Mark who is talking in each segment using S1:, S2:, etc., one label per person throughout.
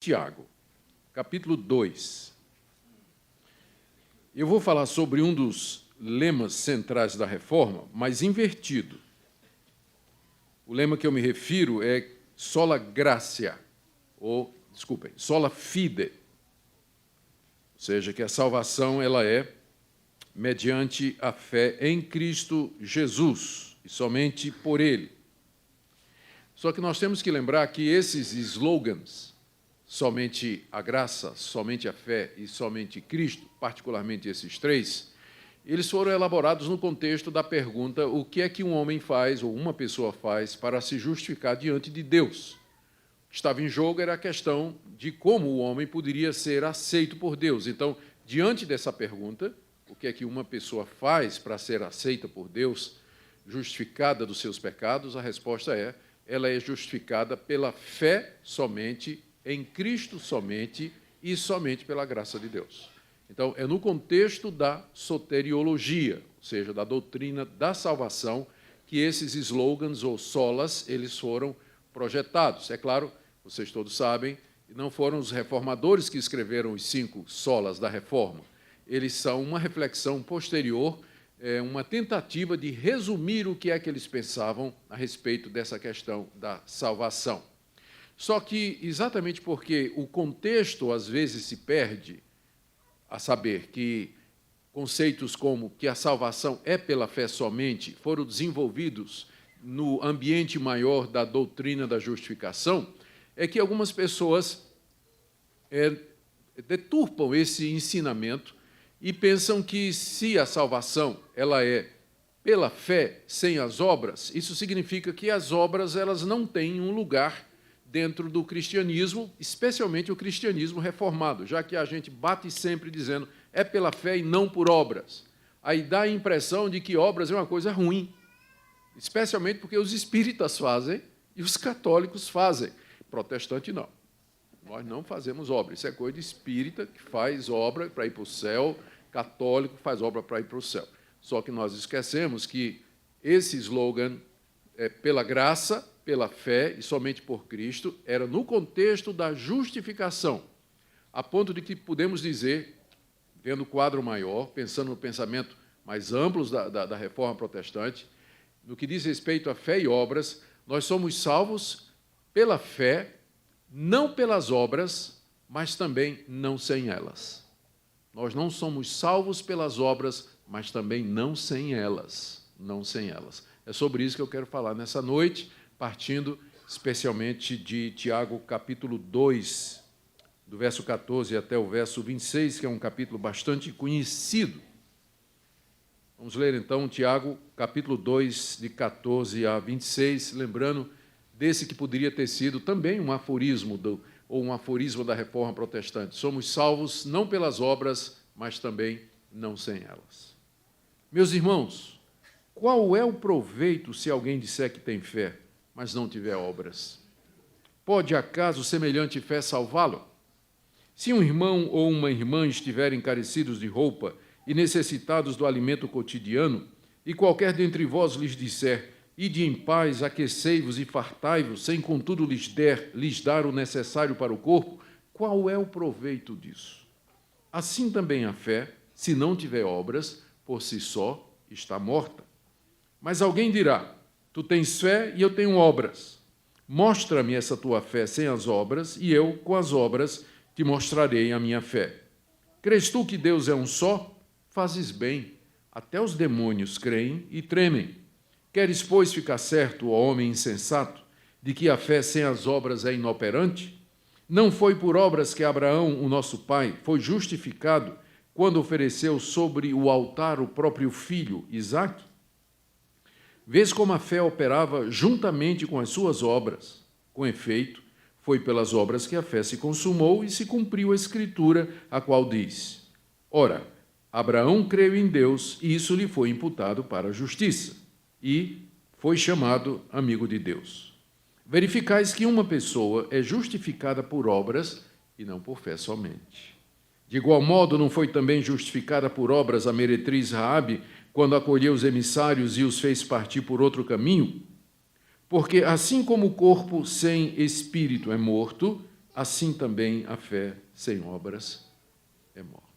S1: Tiago, capítulo 2. Eu vou falar sobre um dos lemas centrais da Reforma, mas invertido. O lema que eu me refiro é sola gratia, sola fide. Ou seja, que a salvação ela é mediante a fé em Cristo Jesus, e somente por Ele. Só que nós temos que lembrar que esses slogans, somente a graça, somente a fé e somente Cristo, particularmente esses três, eles foram elaborados no contexto da pergunta: o que é que um homem faz, ou uma pessoa faz, para se justificar diante de Deus? O que estava em jogo era a questão de como o homem poderia ser aceito por Deus. Então, diante dessa pergunta, o que é que uma pessoa faz para ser aceita por Deus, justificada dos seus pecados, a resposta é: ela é justificada pela fé somente, em Cristo somente e somente pela graça de Deus. Então, é no contexto da soteriologia, ou seja, da doutrina da salvação, que esses slogans ou solas, eles foram projetados. É claro, vocês todos sabem, não foram os reformadores que escreveram os 5 solas da Reforma. Eles são uma reflexão posterior, uma tentativa de resumir o que é que eles pensavam a respeito dessa questão da salvação. Só que, exatamente porque o contexto às vezes se perde, a saber que conceitos como que a salvação é pela fé somente foram desenvolvidos no ambiente maior da doutrina da justificação, é que algumas pessoas deturpam esse ensinamento e pensam que se a salvação ela é pela fé sem as obras, isso significa que as obras elas não têm um lugar dentro do cristianismo, especialmente o cristianismo reformado, já que a gente bate sempre dizendo é pela fé e não por obras. Aí dá a impressão de que obras é uma coisa ruim, especialmente porque os espíritas fazem e os católicos fazem. Protestante não. Nós não fazemos obra. Isso é coisa de espírita que faz obra para ir para o céu, católico faz obra para ir para o céu. Só que nós esquecemos que esse slogan é pela graça, pela fé e somente por Cristo, era no contexto da justificação, a ponto de que podemos dizer, vendo o quadro maior, pensando no pensamento mais amplo da Reforma Protestante, no que diz respeito à fé e obras, nós somos salvos pela fé, não pelas obras, mas também não sem elas. Nós não somos salvos pelas obras, mas também não sem elas. Não sem elas. É sobre isso que eu quero falar nessa noite, partindo especialmente de Tiago, capítulo 2, do verso 14 até o verso 26, que é um capítulo bastante conhecido. Vamos ler, então, Tiago, capítulo 2, de 14 a 26, lembrando desse que poderia ter sido também um aforismo, ou um aforismo da Reforma Protestante. Somos salvos não pelas obras, mas também não sem elas. Meus irmãos, qual é o proveito se alguém disser que tem fé, mas não tiver obras? Pode, acaso, semelhante fé salvá-lo? Se um irmão ou uma irmã estiverem carecidos de roupa e necessitados do alimento cotidiano, e qualquer dentre vós lhes disser: ide em paz, aquecei-vos e fartai-vos, sem contudo lhes dar o necessário para o corpo, qual é o proveito disso? Assim também a fé, se não tiver obras, por si só está morta. Mas alguém dirá: tu tens fé e eu tenho obras. Mostra-me essa tua fé sem as obras, e eu, com as obras, te mostrarei a minha fé. Crês tu que Deus é um só? Fazes bem. Até os demônios creem e tremem. Queres, pois, ficar certo, ó homem insensato, de que a fé sem as obras é inoperante? Não foi por obras que Abraão, o nosso pai, foi justificado quando ofereceu sobre o altar o próprio filho, Isaque? Vês como a fé operava juntamente com as suas obras. Com efeito, foi pelas obras que a fé se consumou e se cumpriu a Escritura, a qual diz: ora, Abraão creu em Deus e isso lhe foi imputado para a justiça, e foi chamado amigo de Deus. Verificais que uma pessoa é justificada por obras e não por fé somente. De igual modo, não foi também justificada por obras a meretriz Raabe, quando acolheu os emissários e os fez partir por outro caminho? Porque assim como o corpo sem espírito é morto, assim também a fé sem obras é morta.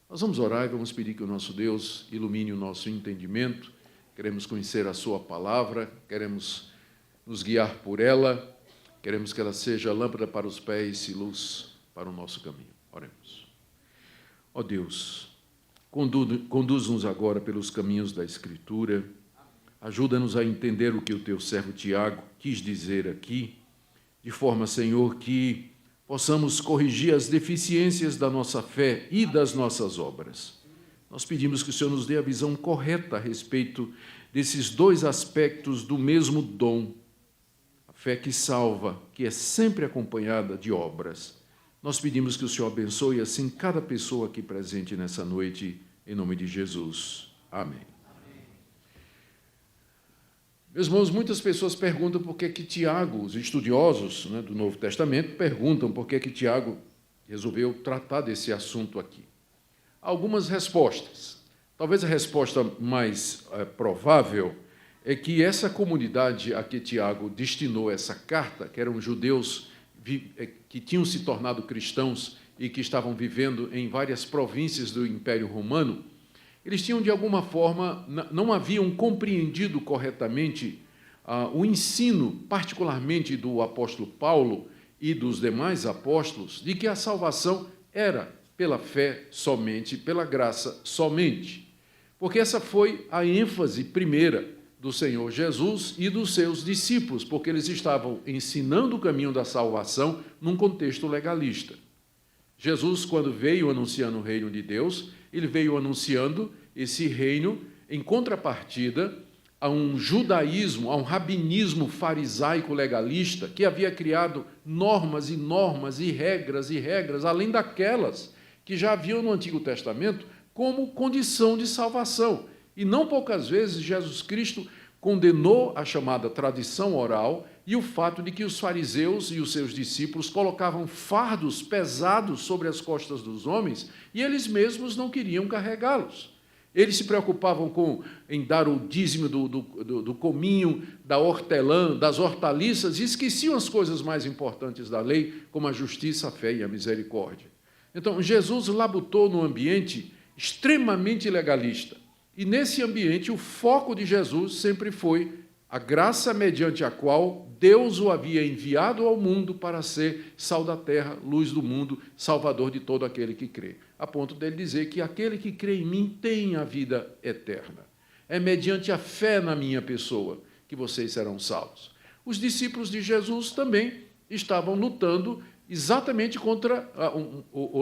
S1: Nós vamos orar e vamos pedir que o nosso Deus ilumine o nosso entendimento. Queremos conhecer a sua palavra, queremos nos guiar por ela, queremos que ela seja lâmpada para os pés e luz para o nosso caminho. Oremos. Ó Deus, conduz-nos agora pelos caminhos da Escritura, ajuda-nos a entender o que o teu servo Tiago quis dizer aqui, de forma, Senhor, que possamos corrigir as deficiências da nossa fé e das nossas obras. Nós pedimos que o Senhor nos dê a visão correta a respeito desses dois aspectos do mesmo dom, a fé que salva, que é sempre acompanhada de obras. Nós pedimos que o Senhor abençoe assim cada pessoa aqui presente nessa noite, em nome de Jesus. Amém. Meus irmãos, muitas pessoas perguntam por que Tiago, os estudiosos, né, do Novo Testamento, perguntam por que Tiago resolveu tratar desse assunto aqui. Há algumas respostas. Talvez a resposta mais provável é que essa comunidade a que Tiago destinou essa carta, que eram judeus que tinham se tornado cristãos e que estavam vivendo em várias províncias do Império Romano, eles tinham, de alguma forma, não haviam compreendido corretamente o ensino, particularmente do apóstolo Paulo e dos demais apóstolos, de que a salvação era pela fé somente, pela graça somente. Porque essa foi a ênfase primeira do Senhor Jesus e dos seus discípulos, porque eles estavam ensinando o caminho da salvação num contexto legalista. Jesus, quando veio anunciando o reino de Deus, ele veio anunciando esse reino em contrapartida a um judaísmo, a um rabinismo farisaico legalista que havia criado normas e normas e regras, além daquelas que já haviam no Antigo Testamento como condição de salvação. E não poucas vezes Jesus Cristo condenou a chamada tradição oral e o fato de que os fariseus e os seus discípulos colocavam fardos pesados sobre as costas dos homens e eles mesmos não queriam carregá-los. Eles se preocupavam em dar o dízimo do cominho, da hortelã, das hortaliças e esqueciam as coisas mais importantes da lei, como a justiça, a fé e a misericórdia. Então, Jesus labutou num ambiente extremamente legalista. E, nesse ambiente, o foco de Jesus sempre foi a graça mediante a qual Deus o havia enviado ao mundo para ser sal da terra, luz do mundo, salvador de todo aquele que crê. A ponto dele dizer que aquele que crê em mim tem a vida eterna. É mediante a fé na minha pessoa que vocês serão salvos. Os discípulos de Jesus também estavam lutando exatamente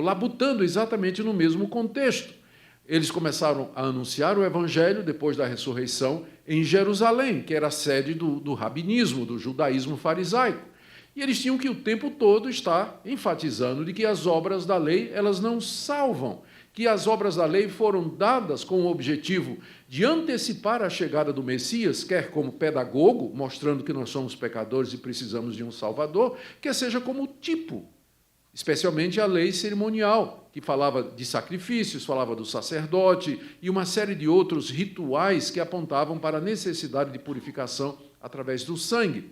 S1: labutando exatamente no mesmo contexto. Eles começaram a anunciar o evangelho depois da ressurreição em Jerusalém, que era a sede do rabinismo, do judaísmo farisaico. E eles tinham que o tempo todo estar enfatizando de que as obras da lei, elas não salvam, que as obras da lei foram dadas com o objetivo de antecipar a chegada do Messias, quer como pedagogo, mostrando que nós somos pecadores e precisamos de um Salvador, quer seja como tipo, especialmente a lei cerimonial, que falava de sacrifícios, falava do sacerdote e uma série de outros rituais que apontavam para a necessidade de purificação através do sangue.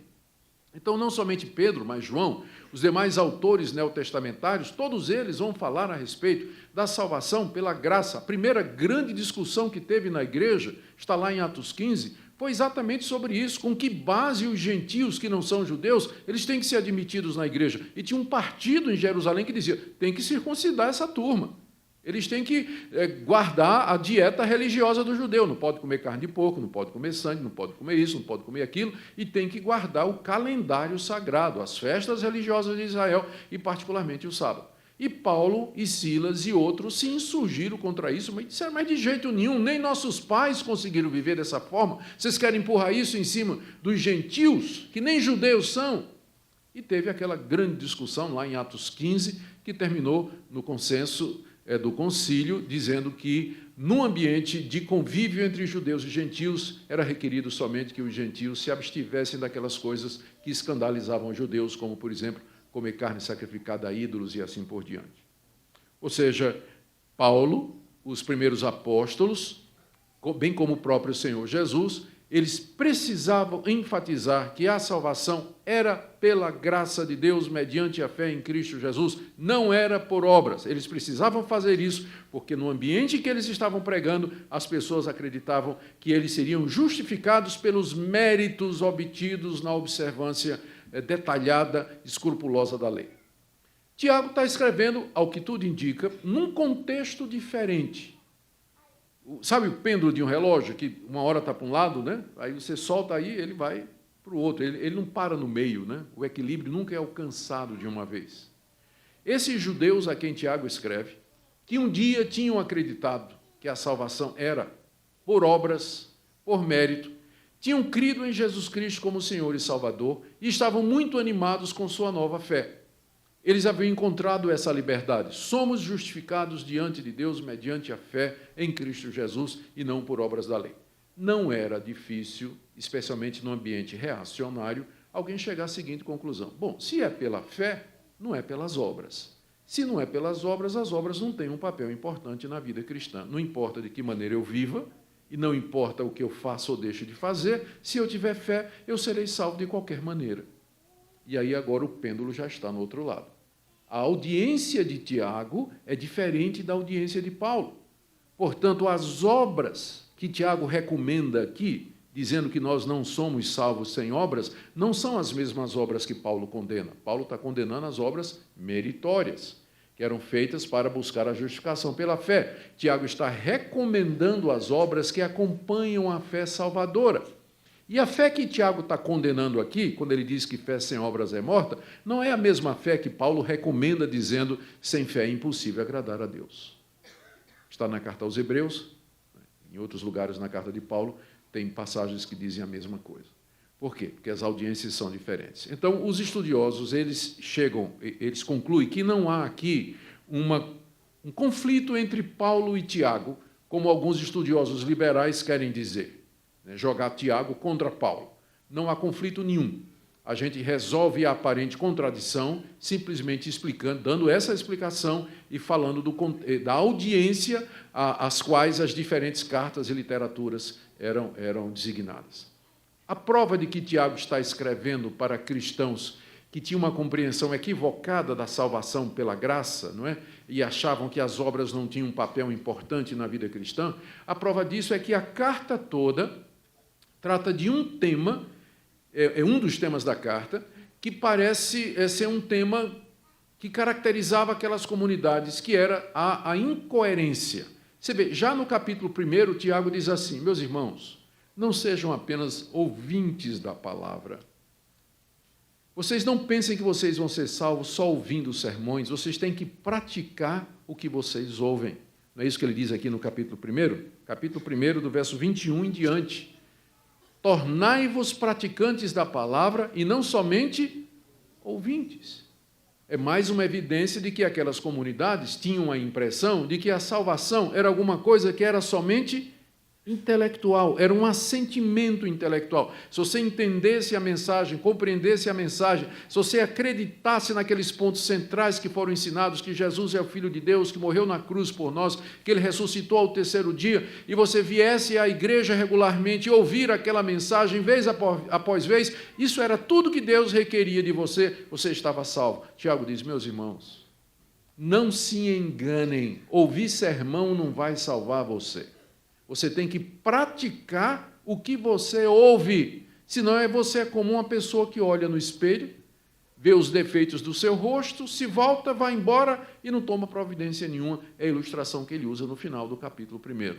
S1: Então, não somente Pedro, mas João, os demais autores neotestamentários, todos eles vão falar a respeito da salvação pela graça. A primeira grande discussão que teve na igreja, está lá em Atos 15, foi exatamente sobre isso, com que base os gentios que não são judeus, eles têm que ser admitidos na igreja. E tinha um partido em Jerusalém que dizia, tem que circuncidar essa turma. Eles têm que guardar a dieta religiosa do judeu, não pode comer carne de porco, não pode comer sangue, não pode comer isso, não pode comer aquilo, e tem que guardar o calendário sagrado, as festas religiosas de Israel, e particularmente o sábado. E Paulo e Silas e outros se insurgiram contra isso, mas disseram, mas de jeito nenhum, nem nossos pais conseguiram viver dessa forma, vocês querem empurrar isso em cima dos gentios, que nem judeus são? E teve aquela grande discussão lá em Atos 15, que terminou no consenso do concílio, dizendo que, num ambiente de convívio entre judeus e gentios, era requerido somente que os gentios se abstivessem daquelas coisas que escandalizavam os judeus, como, por exemplo, comer carne sacrificada a ídolos e assim por diante. Ou seja, Paulo, os primeiros apóstolos, bem como o próprio Senhor Jesus, Eles precisavam enfatizar que a salvação era pela graça de Deus, mediante a fé em Cristo Jesus, não era por obras. Eles precisavam fazer isso, porque no ambiente que eles estavam pregando, as pessoas acreditavam que eles seriam justificados pelos méritos obtidos na observância detalhada, escrupulosa da lei. Tiago está escrevendo, ao que tudo indica, num contexto diferente. Sabe o pêndulo de um relógio, que uma hora está para um lado, né? Aí você solta aí, ele vai para o outro, ele não para no meio, né? O equilíbrio nunca é alcançado de uma vez. Esses judeus a quem Tiago escreve, que um dia tinham acreditado que a salvação era por obras, por mérito, tinham crido em Jesus Cristo como Senhor e Salvador e estavam muito animados com sua nova fé. Eles haviam encontrado essa liberdade. Somos justificados diante de Deus mediante a fé em Cristo Jesus e não por obras da lei. Não era difícil, especialmente no ambiente reacionário, alguém chegar à seguinte conclusão. Bom, se é pela fé, não é pelas obras. Se não é pelas obras, as obras não têm um papel importante na vida cristã. Não importa de que maneira eu viva, e não importa o que eu faço ou deixo de fazer, se eu tiver fé, eu serei salvo de qualquer maneira. E aí agora o pêndulo já está no outro lado. A audiência de Tiago é diferente da audiência de Paulo. Portanto, as obras que Tiago recomenda aqui, dizendo que nós não somos salvos sem obras, não são as mesmas obras que Paulo condena. Paulo está condenando as obras meritórias, que eram feitas para buscar a justificação pela fé. Tiago está recomendando as obras que acompanham a fé salvadora. E a fé que Tiago está condenando aqui, quando ele diz que fé sem obras é morta, não é a mesma fé que Paulo recomenda, dizendo sem fé é impossível agradar a Deus. Está na carta aos Hebreus, em outros lugares na carta de Paulo, tem passagens que dizem a mesma coisa. Por quê? Porque as audiências são diferentes. Então, os estudiosos, eles concluem que não há aqui um conflito entre Paulo e Tiago, como alguns estudiosos liberais querem dizer. Jogar Tiago contra Paulo. Não há conflito nenhum. A gente resolve a aparente contradição simplesmente explicando, dando essa explicação e falando da audiência às quais as diferentes cartas e literaturas eram designadas. A prova de que Tiago está escrevendo para cristãos que tinham uma compreensão equivocada da salvação pela graça, não é? E achavam que as obras não tinham um papel importante na vida cristã, a prova disso é que a carta toda trata de um tema, é um dos temas da carta, que parece ser um tema que caracterizava aquelas comunidades, que era a incoerência. Você vê, já no capítulo 1, Tiago diz assim, meus irmãos, não sejam apenas ouvintes da palavra. Vocês não pensem que vocês vão ser salvos só ouvindo os sermões, vocês têm que praticar o que vocês ouvem. Não é isso que ele diz aqui no capítulo 1? Capítulo 1, do verso 21 em diante. Tornai-vos praticantes da palavra e não somente ouvintes. É mais uma evidência de que aquelas comunidades tinham a impressão de que a salvação era alguma coisa que era somente intelectual, era um assentimento intelectual. Se você entendesse a mensagem, compreendesse a mensagem, se você acreditasse naqueles pontos centrais que foram ensinados, que Jesus é o Filho de Deus, que morreu na cruz por nós, que Ele ressuscitou ao terceiro dia, e você viesse à igreja regularmente e ouvir aquela mensagem vez após vez, isso era tudo que Deus requeria de você, você estava salvo. Tiago diz, meus irmãos, não se enganem, ouvir sermão não vai salvar você. Você tem que praticar o que você ouve. Senão você é como uma pessoa que olha no espelho, vê os defeitos do seu rosto, se volta, vai embora e não toma providência nenhuma. É a ilustração que ele usa no final do capítulo 1.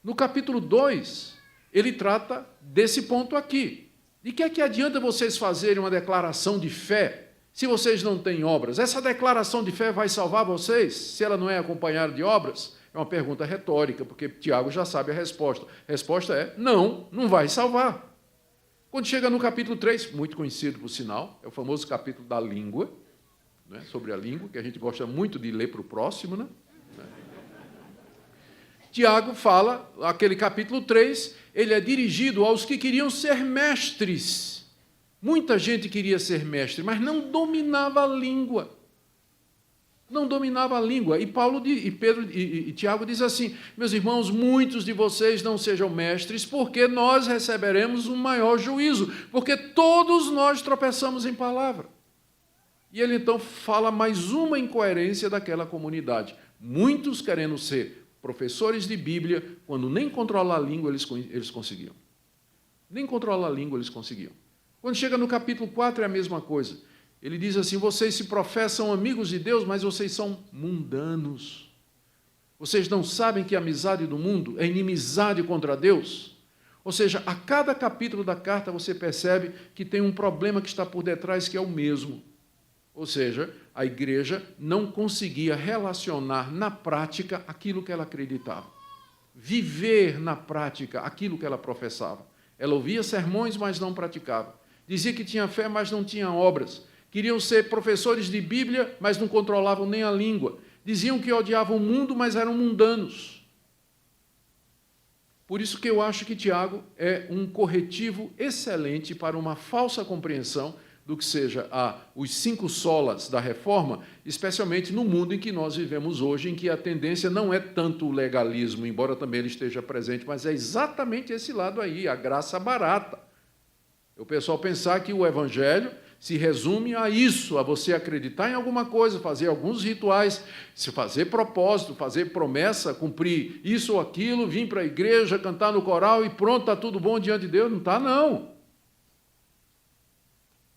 S1: No capítulo 2, ele trata desse ponto aqui. De que é que adianta vocês fazerem uma declaração de fé se vocês não têm obras? Essa declaração de fé vai salvar vocês se ela não é acompanhada de obras? É uma pergunta retórica, porque Tiago já sabe a resposta. A resposta é, não vai salvar. Quando chega no capítulo 3, muito conhecido por sinal, é o famoso capítulo da língua, né, sobre a língua, que a gente gosta muito de ler para o próximo, né? Tiago fala, aquele capítulo 3, ele é dirigido aos que queriam ser mestres. Muita gente queria ser mestre, mas não dominava a língua. não dominava a língua. E Paulo e Pedro e Tiago diz assim: meus irmãos, muitos de vocês não sejam mestres, porque nós receberemos um maior juízo, porque todos nós tropeçamos em palavra. E ele então fala mais uma incoerência daquela comunidade. Muitos querendo ser professores de Bíblia, quando nem controlar a língua eles conseguiam. Nem controlar a língua eles conseguiam. Quando chega no capítulo 4 é a mesma coisa. Ele diz assim: vocês se professam amigos de Deus, mas vocês são mundanos. Vocês não sabem que a amizade do mundo é inimizade contra Deus? Ou seja, a cada capítulo da carta você percebe que tem um problema que está por detrás, que é o mesmo. Ou seja, a igreja não conseguia relacionar na prática aquilo que ela acreditava. Viver na prática aquilo que ela professava. Ela ouvia sermões, mas não praticava. Dizia que tinha fé, mas não tinha obras. Queriam ser professores de Bíblia, mas não controlavam nem a língua. Diziam que odiavam o mundo, mas eram mundanos. Por isso que eu acho que Tiago é um corretivo excelente para uma falsa compreensão do que seja os 5 solas da reforma, especialmente no mundo em que nós vivemos hoje, em que a tendência não é tanto o legalismo, embora também ele esteja presente, mas é exatamente esse lado aí, a graça barata. O pessoal pensar que o evangelho se resume a isso, a você acreditar em alguma coisa, fazer alguns rituais, se fazer propósito, fazer promessa, cumprir isso ou aquilo, vir para a igreja, cantar no coral e pronto, está tudo bom diante de Deus. Não está, não.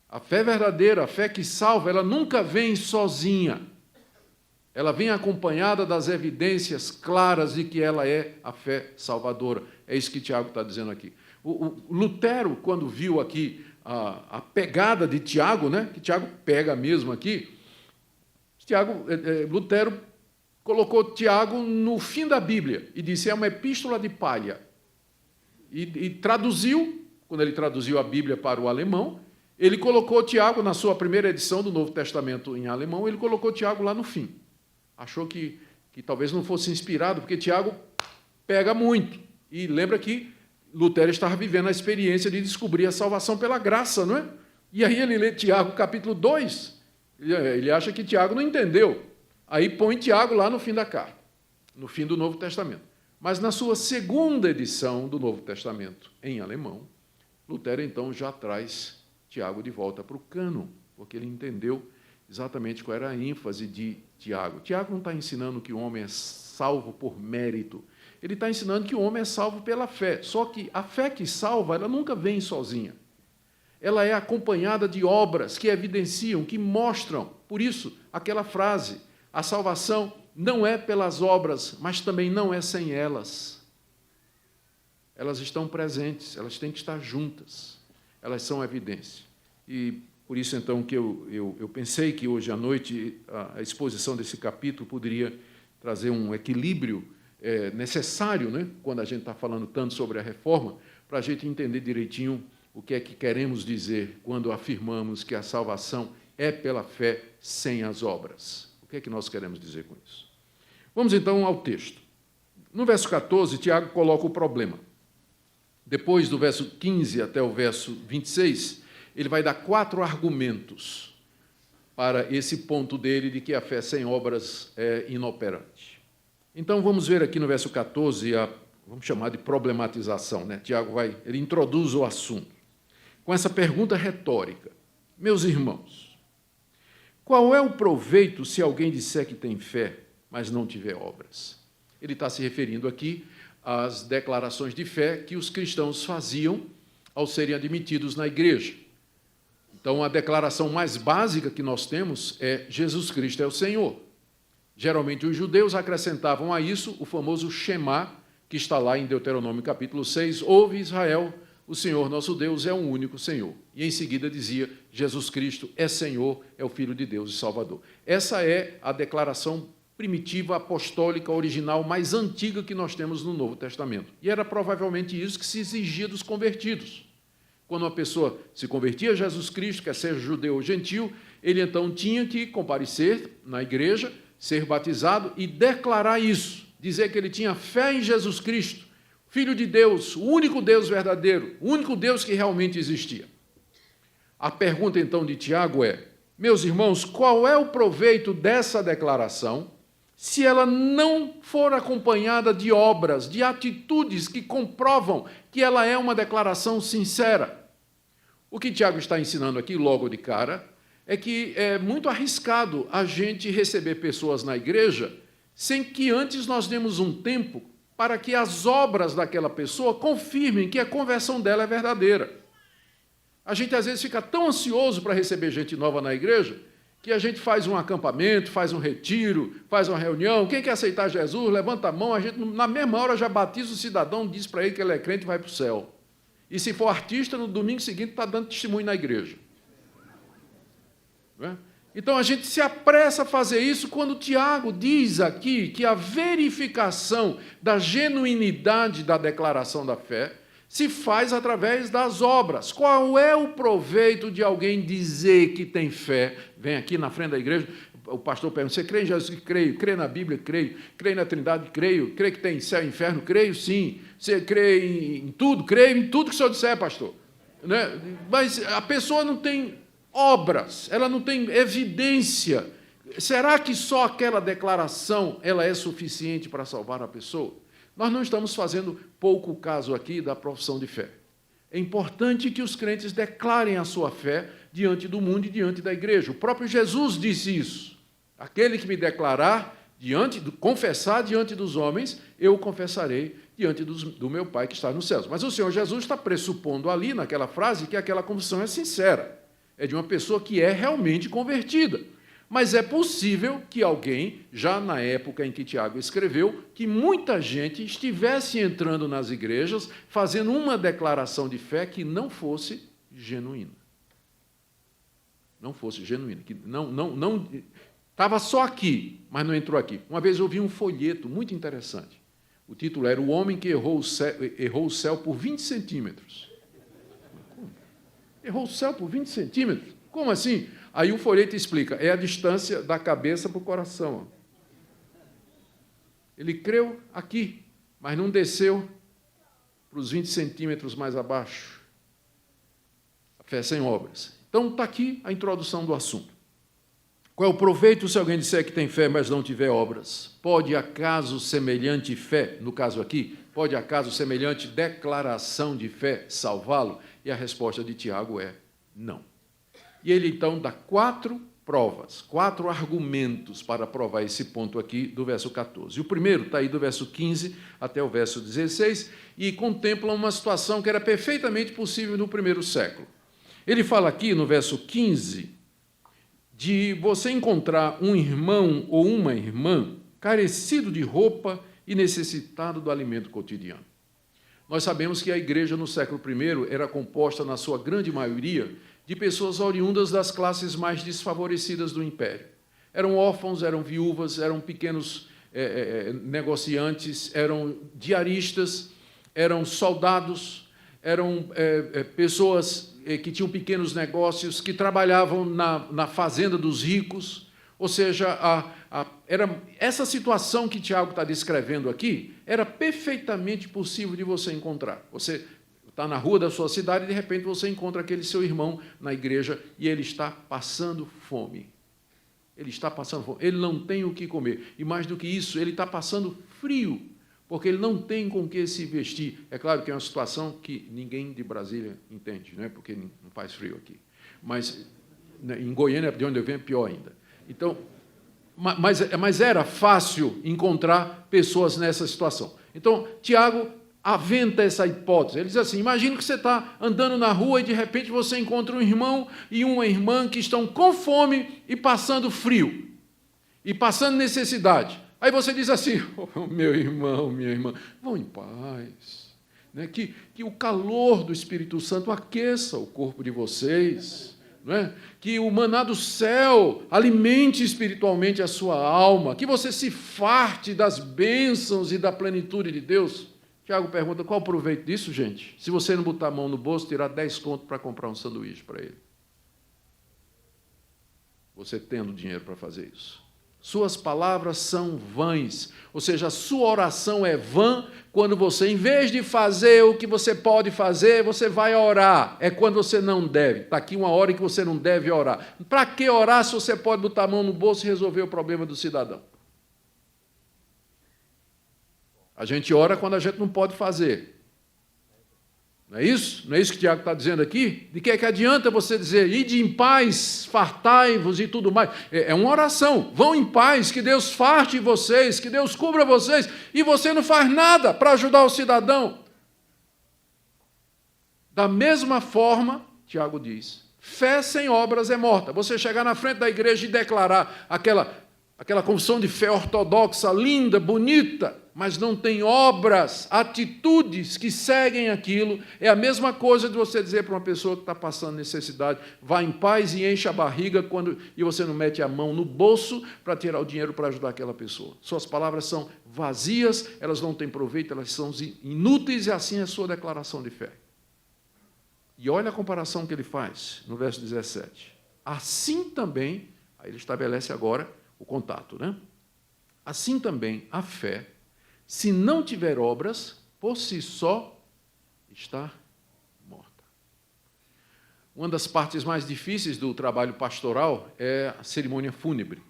S1: A fé verdadeira, a fé que salva, ela nunca vem sozinha. Ela vem acompanhada das evidências claras de que ela é a fé salvadora. É isso que Tiago está dizendo aqui. O Lutero, quando viu aqui a pegada de Tiago, né, que Tiago pega mesmo aqui, Lutero colocou Tiago no fim da Bíblia e disse: é uma epístola de palha. E traduziu, quando ele traduziu a Bíblia para o alemão, ele colocou Tiago, na sua primeira edição do Novo Testamento em alemão, ele colocou Tiago lá no fim. Achou que talvez não fosse inspirado, porque Tiago pega muito. E lembra que Lutero estava vivendo a experiência de descobrir a salvação pela graça, não é? E aí ele lê Tiago, capítulo 2, ele acha que Tiago não entendeu. Aí põe Tiago lá no fim da carta, no fim do Novo Testamento. Mas na sua segunda edição do Novo Testamento, em alemão, Lutero então já traz Tiago de volta para o cânon, porque ele entendeu exatamente qual era a ênfase de Tiago. Tiago não está ensinando que o homem é salvo por mérito, ele está ensinando que o homem é salvo pela fé. Só que a fé que salva, ela nunca vem sozinha. Ela é acompanhada de obras que evidenciam, que mostram. Por isso, aquela frase: a salvação não é pelas obras, mas também não é sem elas. Elas estão presentes, elas têm que estar juntas. Elas são evidência. E por isso, então, que eu pensei que hoje à noite a exposição desse capítulo poderia trazer um equilíbrio necessário, né, quando a gente está falando tanto sobre a reforma, para a gente entender direitinho o que é que queremos dizer quando afirmamos que a salvação é pela fé sem as obras. O que é que nós queremos dizer com isso? Vamos, então, ao texto. No verso 14, Tiago coloca o problema. Depois do verso 15 até o verso 26, ele vai dar 4 argumentos para esse ponto dele de que a fé sem obras é inoperante. Então, vamos ver aqui no verso 14, vamos chamar de problematização, né? Tiago ele introduz o assunto com essa pergunta retórica: meus irmãos, qual é o proveito se alguém disser que tem fé, mas não tiver obras? Ele está se referindo aqui às declarações de fé que os cristãos faziam ao serem admitidos na igreja. Então, a declaração mais básica que nós temos é: Jesus Cristo é o Senhor. Geralmente, os judeus acrescentavam a isso o famoso Shema, que está lá em Deuteronômio capítulo 6, ouve Israel, o Senhor nosso Deus é um único Senhor. E em seguida dizia: Jesus Cristo é Senhor, é o Filho de Deus e Salvador. Essa é a declaração primitiva, apostólica, original, mais antiga que nós temos no Novo Testamento. E era provavelmente isso que se exigia dos convertidos. Quando uma pessoa se convertia a Jesus Cristo, quer seja judeu ou gentil, ele então tinha que comparecer na igreja, ser batizado e declarar isso, dizer que ele tinha fé em Jesus Cristo, Filho de Deus, o único Deus verdadeiro, o único Deus que realmente existia. A pergunta então de Tiago é: Meus irmãos, qual é o proveito dessa declaração se ela não for acompanhada de obras, de atitudes que comprovam que ela é uma declaração sincera? O que Tiago está ensinando aqui, logo de cara, é que é muito arriscado a gente receber pessoas na igreja sem que antes nós demos um tempo para que as obras daquela pessoa confirmem que a conversão dela é verdadeira. A gente, às vezes, fica tão ansioso para receber gente nova na igreja que a gente faz um acampamento, faz um retiro, faz uma reunião. Quem quer aceitar Jesus, levanta a mão, a gente, na mesma hora, já batiza o cidadão, diz para ele que ele é crente e vai para o céu. E se for artista, no domingo seguinte está dando testemunho na igreja. Não é? Então, a gente se apressa a fazer isso quando Tiago diz aqui que a verificação da genuinidade da declaração da fé se faz através das obras. Qual é o proveito de alguém dizer que tem fé? Vem aqui na frente da igreja, o pastor pergunta, você crê em Jesus? Creio. Crê na Bíblia? Creio. Crê na Trindade? Creio. Crê que tem céu e inferno? Creio, sim. Você crê em tudo? Creio em tudo que o senhor disser, pastor. Né? Mas a pessoa não tem obras, ela não tem evidência. Será que só aquela declaração ela é suficiente para salvar a pessoa? Nós não estamos fazendo pouco caso aqui da profissão de fé. É importante que os crentes declarem a sua fé diante do mundo e diante da igreja. O próprio Jesus disse isso. Aquele que me declarar, confessar diante dos homens, eu confessarei diante do meu Pai que está nos céus. Mas o Senhor Jesus está pressupondo ali, naquela frase, que aquela confissão é sincera. É de uma pessoa que é realmente convertida. Mas é possível que alguém, já na época em que Tiago escreveu, que muita gente estivesse entrando nas igrejas fazendo uma declaração de fé que não fosse genuína. Não fosse genuína. Que não estava só aqui, mas não entrou aqui. Uma vez eu vi um folheto muito interessante. O título era O Homem que Errou o Céu por 20 centímetros. Como? Errou o céu por 20 centímetros? Como assim? Aí o folheto explica, é a distância da cabeça para o coração. Ele creu aqui, mas não desceu para os 20 centímetros mais abaixo. A fé sem obras. Então, está aqui a introdução do assunto. Qual é o proveito se alguém disser que tem fé, mas não tiver obras? Pode acaso semelhante fé, no caso aqui, pode acaso semelhante declaração de fé salvá-lo? E a resposta de Tiago é não. E ele, então, dá 4 provas, 4 argumentos para provar esse ponto aqui do verso 14. O primeiro está aí do verso 15 até o verso 16 e contempla uma situação que era perfeitamente possível no primeiro século. Ele fala aqui, no verso 15, de você encontrar um irmão ou uma irmã carecido de roupa e necessitado do alimento cotidiano. Nós sabemos que a igreja no século I era composta, na sua grande maioria, de pessoas oriundas das classes mais desfavorecidas do império. Eram órfãos, eram viúvas, eram pequenos negociantes, eram diaristas, eram soldados, eram pessoas que tinham pequenos negócios, que trabalhavam na fazenda dos ricos. Ou seja, essa situação que Tiago está descrevendo aqui era perfeitamente possível de você encontrar. Você está na rua da sua cidade e, de repente, você encontra aquele seu irmão na igreja e ele está passando fome. Ele está passando fome. Ele não tem o que comer. E, mais do que isso, ele está passando frio, porque ele não tem com o que se vestir. É claro que é uma situação que ninguém de Brasília entende, né? Porque não faz frio aqui. Mas em Goiânia, de onde eu venho, é pior ainda. Então, mas era fácil encontrar pessoas nessa situação. Então, Tiago aventa essa hipótese. Ele diz assim, imagina que você está andando na rua e, de repente, você encontra um irmão e uma irmã que estão com fome e passando frio, e passando necessidade. Aí você diz assim, oh, meu irmão, minha irmã, vão em paz. Né? Que o calor do Espírito Santo aqueça o corpo de vocês. Não é? Que o maná do céu alimente espiritualmente a sua alma, que você se farte das bênçãos e da plenitude de Deus. Tiago pergunta, qual o proveito disso, gente? Se você não botar a mão no bolso, tirar 10 contos para comprar um sanduíche para ele. Você tendo dinheiro para fazer isso. Suas palavras são vãs. Ou seja, a sua oração é vã quando você, em vez de fazer o que você pode fazer, você vai orar. É quando você não deve. Está aqui uma hora em que você não deve orar. Para que orar se você pode botar a mão no bolso e resolver o problema do cidadão? A gente ora quando a gente não pode fazer. Não é isso? Não é isso que o Tiago está dizendo aqui? De que é que adianta você dizer, ide em paz, fartai-vos e tudo mais? É uma oração. Vão em paz, que Deus farte vocês, que Deus cubra vocês, e você não faz nada para ajudar o cidadão. Da mesma forma, Tiago diz, fé sem obras é morta. Você chegar na frente da igreja e declarar aquela confissão de fé ortodoxa, linda, bonita, mas não tem obras, atitudes que seguem aquilo, é a mesma coisa de você dizer para uma pessoa que está passando necessidade, vá em paz e enche a barriga, e você não mete a mão no bolso para tirar o dinheiro para ajudar aquela pessoa. Suas palavras são vazias, elas não têm proveito, elas são inúteis, e assim é a sua declaração de fé. E olha a comparação que ele faz no verso 17. Assim também, aí ele estabelece agora o contato, né? Assim também a fé, se não tiver obras, por si só está morta. Uma das partes mais difíceis do trabalho pastoral é a cerimônia fúnebre.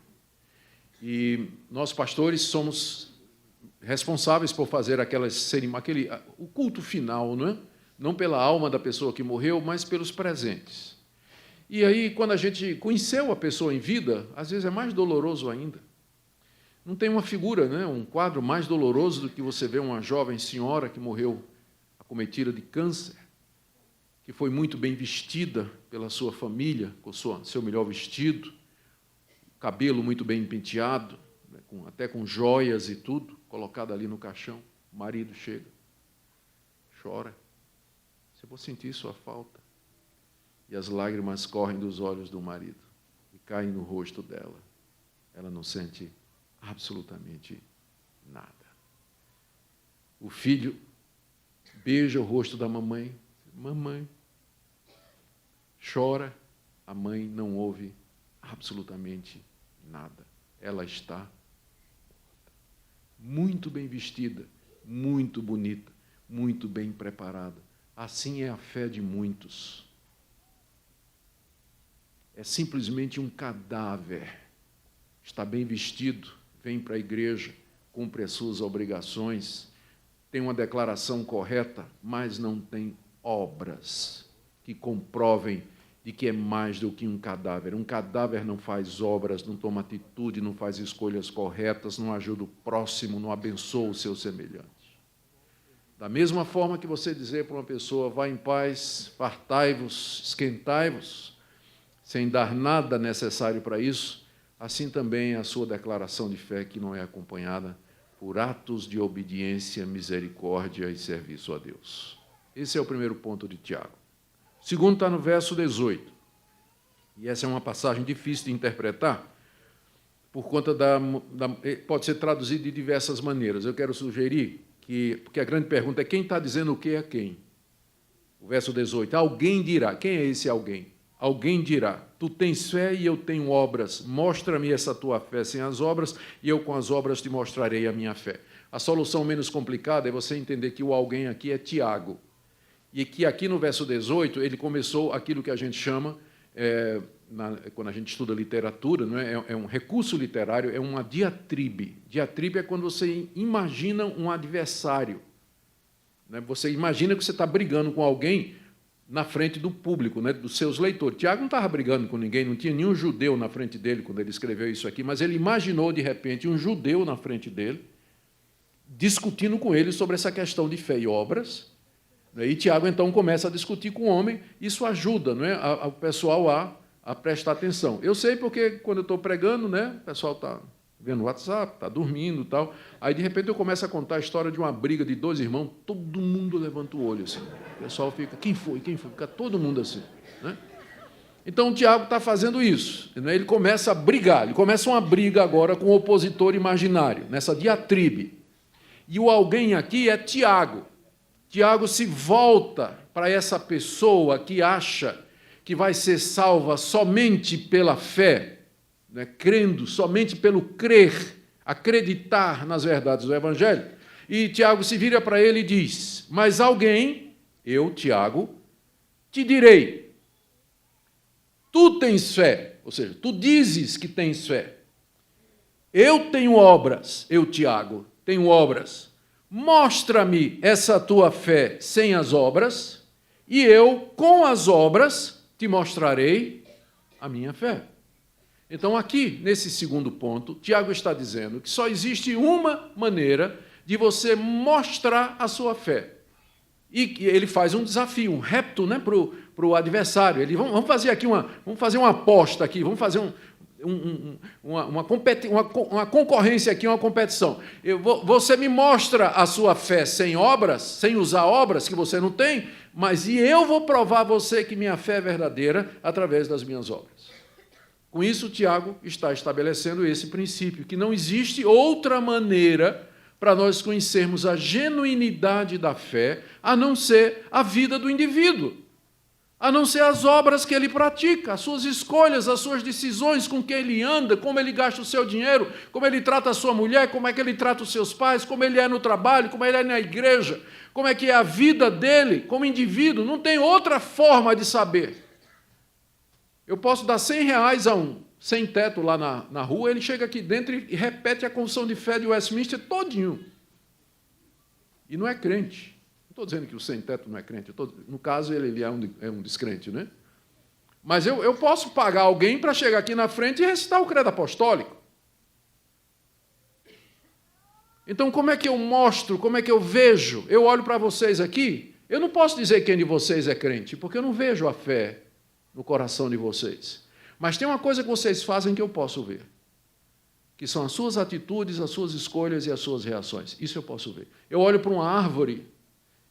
S1: E nós, pastores, somos responsáveis por fazer o culto final, não é? Não pela alma da pessoa que morreu, mas pelos presentes. E aí, quando a gente conheceu a pessoa em vida, às vezes é mais doloroso ainda. Não tem uma figura, né, um quadro mais doloroso do que você ver uma jovem senhora que morreu acometida de câncer, que foi muito bem vestida pela sua família, com seu melhor vestido, cabelo muito bem penteado, né, até com joias e tudo, colocado ali no caixão. O marido chega, chora. Você pode sentir sua falta. E as lágrimas correm dos olhos do marido e caem no rosto dela. Ela não sente absolutamente nada. O filho beija o rosto da mamãe. Mamãe. Chora. A mãe não ouve absolutamente nada. Ela está muito bem vestida, muito bonita, muito bem preparada. Assim é a fé de muitos. É simplesmente um cadáver. Está bem vestido, vem para a igreja, cumpre as suas obrigações, tem uma declaração correta, mas não tem obras que comprovem de que é mais do que um cadáver. Um cadáver não faz obras, não toma atitude, não faz escolhas corretas, não ajuda o próximo, não abençoa o seu semelhante. Da mesma forma que você dizer para uma pessoa, vá em paz, fartai-vos, esquentai-vos, sem dar nada necessário para isso, assim também a sua declaração de fé que não é acompanhada por atos de obediência, misericórdia e serviço a Deus. Esse é o primeiro ponto de Tiago. O segundo está no verso 18. E essa é uma passagem difícil de interpretar, por conta pode ser traduzido de diversas maneiras. Eu quero sugerir porque a grande pergunta é quem está dizendo o que a quem? O verso 18, alguém dirá. Quem é esse alguém? Alguém dirá, tu tens fé e eu tenho obras, mostra-me essa tua fé sem as obras, e eu com as obras te mostrarei a minha fé. A solução menos complicada é você entender que o alguém aqui é Tiago, e que aqui no verso 18 ele começou aquilo que a gente chama, quando a gente estuda literatura, não é? É um recurso literário, é uma diatribe. Diatribe é quando você imagina um adversário. Né? Você imagina que você está brigando com alguém na frente do público, né, dos seus leitores. Tiago não estava brigando com ninguém, não tinha nenhum judeu na frente dele quando ele escreveu isso aqui, mas ele imaginou, de repente, um judeu na frente dele, discutindo com ele sobre essa questão de fé e obras, né, e Tiago, então, começa a discutir com o homem, isso ajuda, não é, o pessoal a prestar atenção. Eu sei porque, quando eu estou pregando, né, o pessoal está vendo o WhatsApp, está dormindo e tal, aí, de repente, eu começo a contar a história de uma briga de dois irmãos, todo mundo levanta o olho, assim. O pessoal fica, quem foi? Quem foi? Fica todo mundo assim. Né? Então, o Tiago está fazendo isso. Né? Ele começa a brigar. Ele começa uma briga agora com o opositor imaginário, nessa diatribe. E o alguém aqui é Tiago. Tiago se volta para essa pessoa que acha que vai ser salva somente pela fé, né, crendo somente pelo crer, acreditar nas verdades do Evangelho. E Tiago se vira para ele e diz: mas alguém, eu, Tiago, te direi, tu tens fé, ou seja, tu dizes que tens fé. Eu tenho obras, eu, Tiago, tenho obras. Mostra-me essa tua fé sem as obras, e eu, com as obras, te mostrarei a minha fé. Então, aqui, nesse segundo ponto, Tiago está dizendo que só existe uma maneira de você mostrar a sua fé. E ele faz um desafio, um repto, né, para o adversário. Ele, vamos fazer aqui vamos fazer uma aposta aqui, vamos fazer uma concorrência aqui, uma competição. Você me mostra a sua fé sem obras, sem usar obras que você não tem, mas eu vou provar a você que minha fé é verdadeira através das minhas obras. Com isso, Tiago está estabelecendo esse princípio, que não existe outra maneira para nós conhecermos a genuinidade da fé, a não ser a vida do indivíduo, a não ser as obras que ele pratica, as suas escolhas, as suas decisões, com quem ele anda, como ele gasta o seu dinheiro, como ele trata a sua mulher, como é que ele trata os seus pais, como ele é no trabalho, como ele é na igreja, como é que é a vida dele como indivíduo. Não tem outra forma de saber. Eu posso dar R$100 a um sem teto lá na rua, ele chega aqui dentro e repete a confissão de fé de Westminster todinho. E não é crente. Não estou dizendo que o sem teto não é crente. No caso, ele é um descrente, né? Mas eu posso pagar alguém para chegar aqui na frente e recitar o credo apostólico. Então, como é que eu mostro, como é que eu vejo? Eu olho para vocês aqui, eu não posso dizer quem de vocês é crente, porque eu não vejo a fé no coração de vocês. Mas tem uma coisa que vocês fazem que eu posso ver, que são as suas atitudes, as suas escolhas e as suas reações. Isso eu posso ver. Eu olho para uma árvore,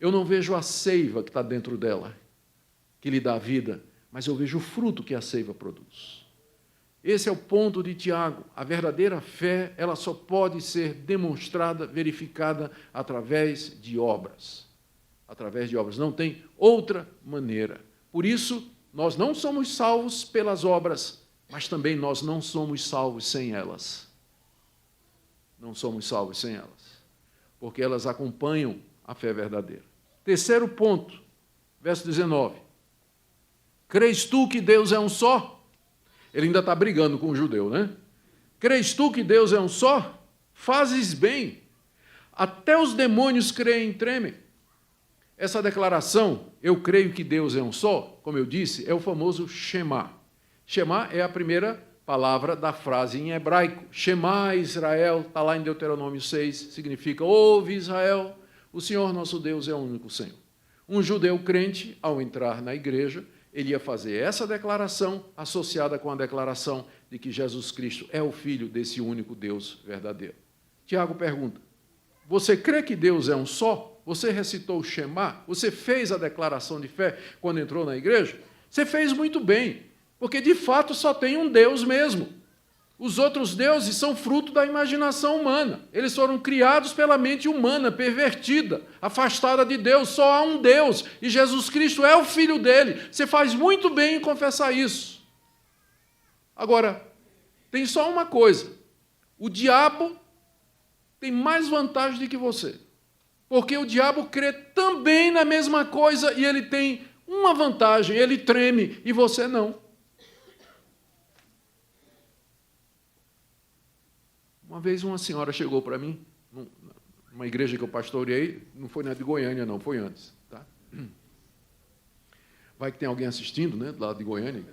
S1: eu não vejo a seiva que está dentro dela, que lhe dá vida, mas eu vejo o fruto que a seiva produz. Esse é o ponto de Tiago. A verdadeira fé, ela só pode ser demonstrada, verificada através de obras. Através de obras. Não tem outra maneira. Por isso, nós não somos salvos pelas obras, mas também nós não somos salvos sem elas. Não somos salvos sem elas, porque elas acompanham a fé verdadeira. Terceiro ponto, verso 19. Crês tu que Deus é um só? Ele ainda está brigando com o judeu, né? Crês tu que Deus é um só? Fazes bem. Até os demônios creem e tremem. Essa declaração, eu creio que Deus é um só, como eu disse, é o famoso Shema. Shema é a primeira palavra da frase em hebraico. Shema Israel, está lá em Deuteronômio 6, significa: ouve Israel, o Senhor nosso Deus é o único Senhor. Um judeu crente, ao entrar na igreja, ele ia fazer essa declaração associada com a declaração de que Jesus Cristo é o Filho desse único Deus verdadeiro. Tiago pergunta: você crê que Deus é um só? Você recitou o Shema? Você fez a declaração de fé quando entrou na igreja? Você fez muito bem, porque de fato só tem um Deus mesmo. Os outros deuses são fruto da imaginação humana. Eles foram criados pela mente humana, pervertida, afastada de Deus. Só há um Deus, e Jesus Cristo é o Filho dele. Você faz muito bem em confessar isso. Agora, tem só uma coisa: o diabo tem mais vantagem do que você. Porque o diabo crê também na mesma coisa e ele tem uma vantagem: ele treme e você não. Uma vez uma senhora chegou para mim, numa igreja que eu pastoreei, não foi na de Goiânia não, foi antes. Tá? Vai que tem alguém assistindo, né, do lado de Goiânia.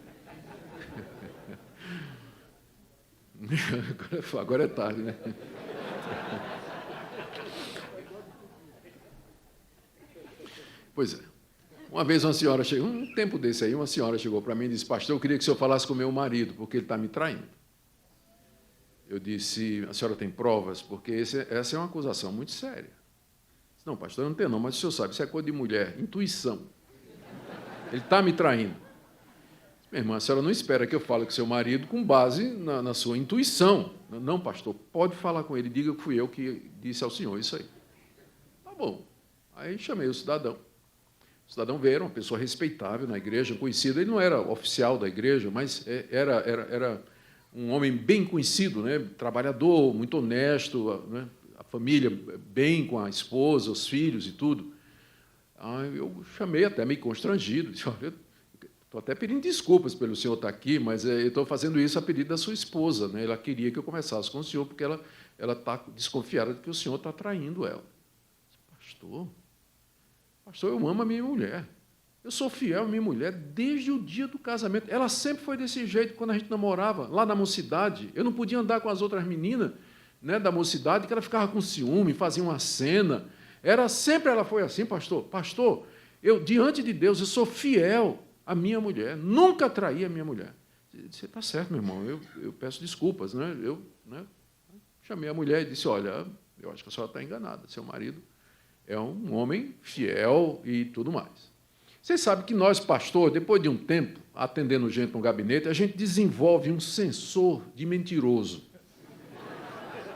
S1: Agora é tarde, né? Pois é. Uma vez uma senhora chegou, um tempo desse aí, uma senhora chegou para mim e disse: pastor, eu queria que o senhor falasse com o meu marido, porque ele está me traindo. Eu disse: a senhora tem provas? Porque essa é uma acusação muito séria. Não, pastor, eu não tenho não, mas o senhor sabe, isso é coisa de mulher, intuição. Ele está me traindo. Minha irmã, a senhora não espera que eu fale com seu marido com base na sua intuição. Não, pastor, pode falar com ele, diga que fui eu que disse ao senhor isso aí. Tá bom. Aí chamei o cidadão. O cidadão veio, era uma pessoa respeitável na igreja, conhecida. Ele não era oficial da igreja, mas era um homem bem conhecido, né? Trabalhador, muito honesto, né? A família bem com a esposa, os filhos e tudo. Eu chamei até meio constrangido, disse, olha, estou até pedindo desculpas pelo senhor estar aqui, mas eu estou fazendo isso a pedido da sua esposa, né? Ela queria que eu conversasse com o senhor, porque ela está desconfiada de que o senhor está traindo ela. Pastor, eu amo a minha mulher. Eu sou fiel à minha mulher desde o dia do casamento. Ela sempre foi desse jeito quando a gente namorava, lá na mocidade. Eu não podia andar com as outras meninas, né, da mocidade, que ela ficava com ciúme, fazia uma cena. Sempre ela foi assim, pastor. Pastor, eu, diante de Deus, eu sou fiel à minha mulher. Nunca traí a minha mulher. Você está certo, meu irmão, eu peço desculpas. Né? Eu chamei a mulher e disse, olha, eu acho que a senhora está enganada. Seu marido é um homem fiel e tudo mais. Vocês sabem que nós, pastor, depois de um tempo, atendendo gente no gabinete, a gente desenvolve um sensor de mentiroso.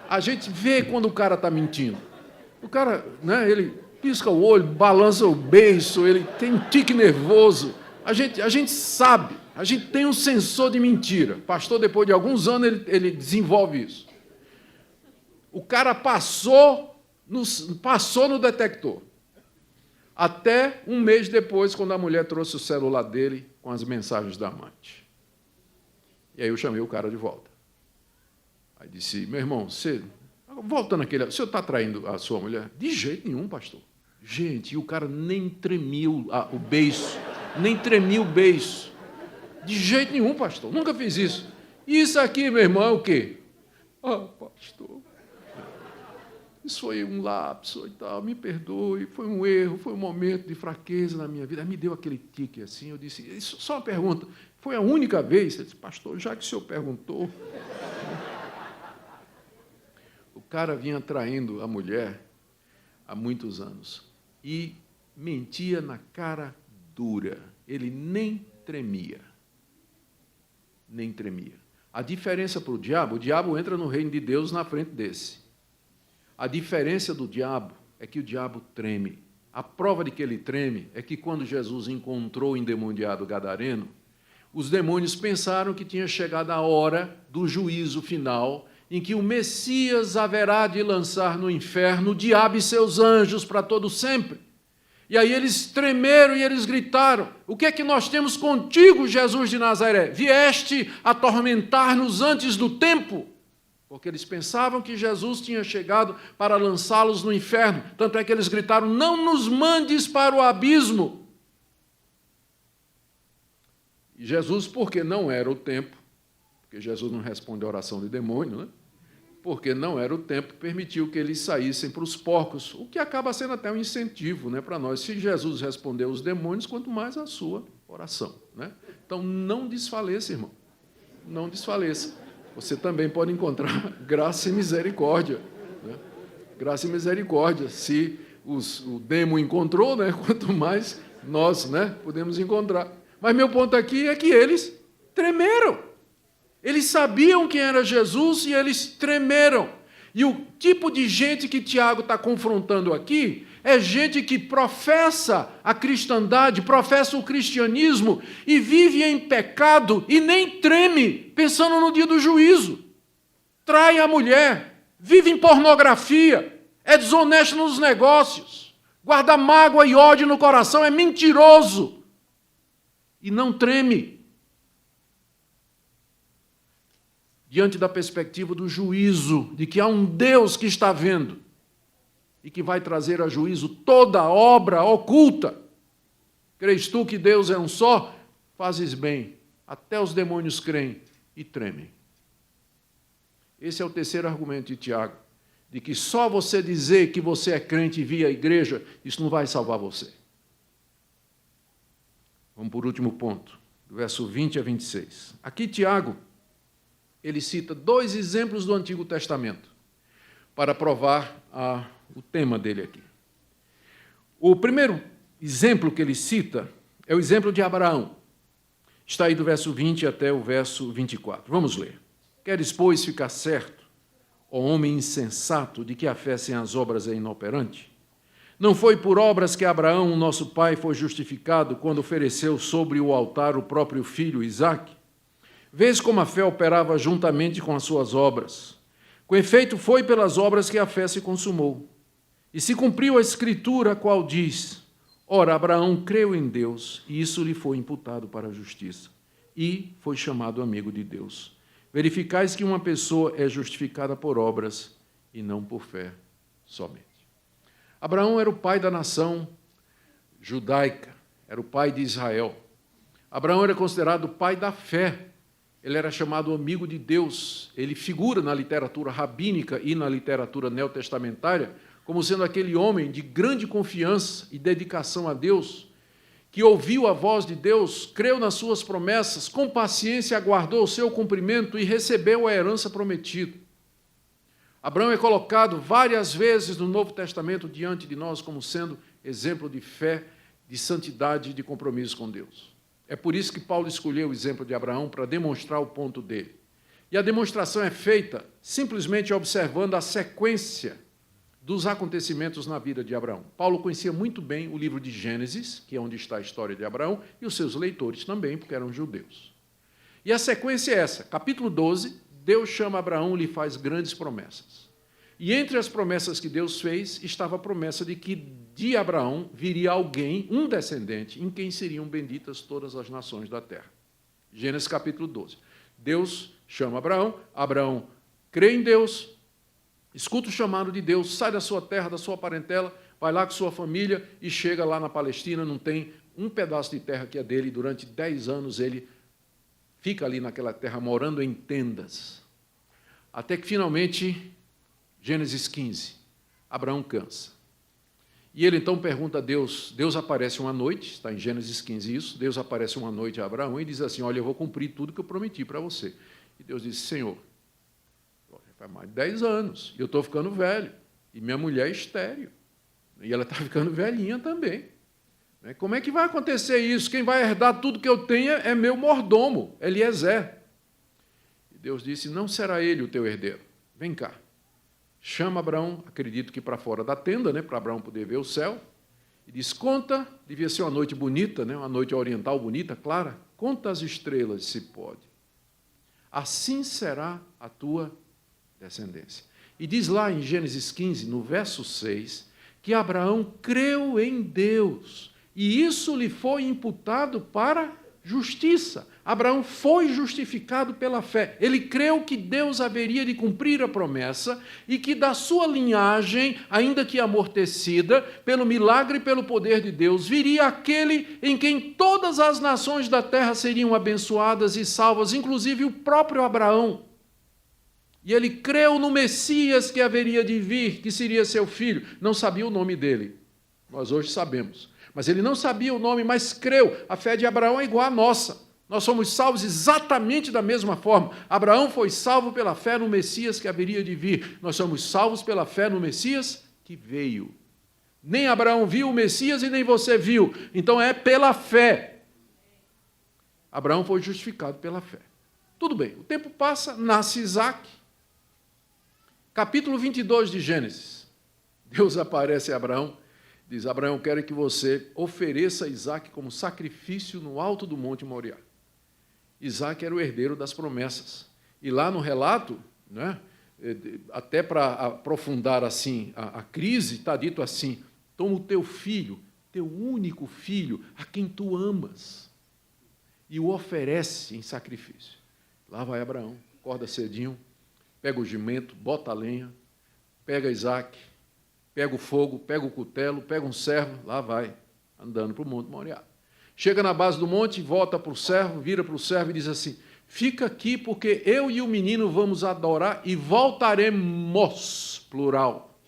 S1: A gente vê quando o cara está mentindo. O cara, né, ele pisca o olho, balança o beiço, ele tem um tique nervoso. A gente sabe, a gente tem um sensor de mentira. Pastor, depois de alguns anos, ele desenvolve isso. O cara passou no detector. Até um mês depois, quando a mulher trouxe o celular dele com as mensagens da amante. E aí eu chamei o cara de volta. Aí disse, meu irmão, voltando àquele, o senhor está traindo a sua mulher? De jeito nenhum, pastor. Gente, e o cara nem tremiu o beiço, nem tremia o beiço. De jeito nenhum, pastor, nunca fiz isso. Isso aqui, meu irmão, é o quê? Pastor, isso foi um lapso e tal, me perdoe, foi um erro, foi um momento de fraqueza na minha vida. Aí me deu aquele tique assim, eu disse, só uma pergunta, foi a única vez? Ele disse, pastor, já que o senhor perguntou. O cara vinha traindo a mulher há muitos anos e mentia na cara dura. Ele nem tremia. Nem tremia. A diferença para o diabo entra no reino de Deus na frente desse. A diferença do diabo é que o diabo treme. A prova de que ele treme é que quando Jesus encontrou o endemoniado gadareno, os demônios pensaram que tinha chegado a hora do juízo final, em que o Messias haverá de lançar no inferno o diabo e seus anjos para todo sempre. E aí eles tremeram e eles gritaram, o que é que nós temos contigo, Jesus de Nazaré? Vieste atormentar-nos antes do tempo? Porque eles pensavam que Jesus tinha chegado para lançá-los no inferno. Tanto é que eles gritaram, não nos mandes para o abismo. E Jesus, porque não era o tempo, porque Jesus não responde a oração de demônio, né? Porque não era o tempo, permitiu que eles saíssem para os porcos, o que acaba sendo até um incentivo, né, para nós. Se Jesus respondeu aos demônios, quanto mais a sua oração. Né? Então, não desfaleça, irmão. Não desfaleça. Você também pode encontrar graça e misericórdia. Né? Graça e misericórdia. Se o demo encontrou, né? Quanto mais nós, né, podemos encontrar. Mas meu ponto aqui é que eles tremeram. Eles sabiam quem era Jesus e eles tremeram. E o tipo de gente que Tiago está confrontando aqui é gente que professa a cristandade, professa o cristianismo e vive em pecado e nem treme, pensando no dia do juízo. Trai a mulher, vive em pornografia, é desonesto nos negócios, guarda mágoa e ódio no coração, é mentiroso e não treme diante da perspectiva do juízo, de que há um Deus que está vendo e que vai trazer a juízo toda obra oculta. Crês tu que Deus é um só? Fazes bem. Até os demônios creem e tremem. Esse é o terceiro argumento de Tiago, de que só você dizer que você é crente e vir à igreja, isso não vai salvar você. Vamos por último ponto, do verso 20 a 26. Aqui Tiago, ele cita 2 exemplos do Antigo Testamento para provar o tema dele aqui. O primeiro exemplo que ele cita é o exemplo de Abraão. Está aí do verso 20 até o verso 24. Vamos ler. Queres, pois, ficar certo, ó homem insensato, de que a fé sem as obras é inoperante? Não foi por obras que Abraão, nosso pai, foi justificado quando ofereceu sobre o altar o próprio filho Isaque? Vês como a fé operava juntamente com as suas obras. Com efeito, foi pelas obras que a fé se consumou. E se cumpriu a Escritura, a qual diz: ora, Abraão creu em Deus, e isso lhe foi imputado para a justiça. E foi chamado amigo de Deus. Verificais que uma pessoa é justificada por obras e não por fé somente. Abraão era o pai da nação judaica, era o pai de Israel. Abraão era considerado o pai da fé. Ele era chamado amigo de Deus. Ele figura na literatura rabínica e na literatura neotestamentária como sendo aquele homem de grande confiança e dedicação a Deus, que ouviu a voz de Deus, creu nas suas promessas, com paciência aguardou o seu cumprimento e recebeu a herança prometida. Abraão é colocado várias vezes no Novo Testamento diante de nós como sendo exemplo de fé, de santidade e de compromisso com Deus. É por isso que Paulo escolheu o exemplo de Abraão para demonstrar o ponto dele. E a demonstração é feita simplesmente observando a sequência dos acontecimentos na vida de Abraão. Paulo conhecia muito bem o livro de Gênesis, que é onde está a história de Abraão, e os seus leitores também, porque eram judeus. E a sequência é essa. Capítulo 12, Deus chama Abraão e lhe faz grandes promessas. E entre as promessas que Deus fez, estava a promessa de que de Abraão viria alguém, um descendente, em quem seriam benditas todas as nações da terra. Gênesis capítulo 12. Deus chama Abraão, Abraão crê em Deus, escuta o chamado de Deus, sai da sua terra, da sua parentela, vai lá com sua família e chega lá na Palestina, não tem um pedaço de terra que é dele, e durante 10 anos ele fica ali naquela terra, morando em tendas. Até que, finalmente, Gênesis 15, Abraão cansa. E ele então pergunta a Deus, Deus aparece uma noite, está em Gênesis 15 isso, Deus aparece uma noite a Abraão e diz assim, olha, eu vou cumprir tudo que eu prometi para você. E Deus disse, Senhor, faz mais de 10 anos, e eu estou ficando velho, e minha mulher é estéril, e ela está ficando velhinha também. Como é que vai acontecer isso? Quem vai herdar tudo que eu tenho é meu mordomo, Eliezer. E Deus disse, não será ele o teu herdeiro, vem cá. Chama Abraão, acredito que para fora da tenda, para Abraão poder ver o céu, e diz, conta, devia ser uma noite bonita, uma noite oriental bonita, clara, conta as estrelas, se pode. Assim será a tua descendência. E diz lá em Gênesis 15, no verso 6, que Abraão creu em Deus, e isso lhe foi imputado para justiça. Abraão foi justificado pela fé. Ele creu que Deus haveria de cumprir a promessa e que da sua linhagem, ainda que amortecida, pelo milagre e pelo poder de Deus, viria aquele em quem todas as nações da terra seriam abençoadas e salvas, inclusive o próprio Abraão. E ele creu no Messias que haveria de vir, que seria seu filho. Não sabia o nome dele. Nós hoje sabemos. Mas ele não sabia o nome, mas creu. A fé de Abraão é igual à nossa. Nós somos salvos exatamente da mesma forma. Abraão foi salvo pela fé no Messias que haveria de vir. Nós somos salvos pela fé no Messias que veio. Nem Abraão viu o Messias e nem você viu. Então é pela fé. Abraão foi justificado pela fé. Tudo bem, o tempo passa, nasce Isaque. Capítulo 22 de Gênesis. Deus aparece a Abraão, diz, Abraão, quero que você ofereça Isaque como sacrifício no alto do Monte Moriá. Isaque era o herdeiro das promessas. E lá no relato, até para aprofundar assim a crise, está dito assim, toma o teu filho, teu único filho, a quem tu amas, e o oferece em sacrifício. Lá vai Abraão, acorda cedinho, pega o jumento, bota a lenha, pega Isaque, pega o fogo, pega o cutelo, pega um servo, lá vai, andando para o Monte Moriá. Chega na base do monte, volta para o servo, vira para o servo e diz assim, fica aqui porque eu e o menino vamos adorar e voltaremos, plural.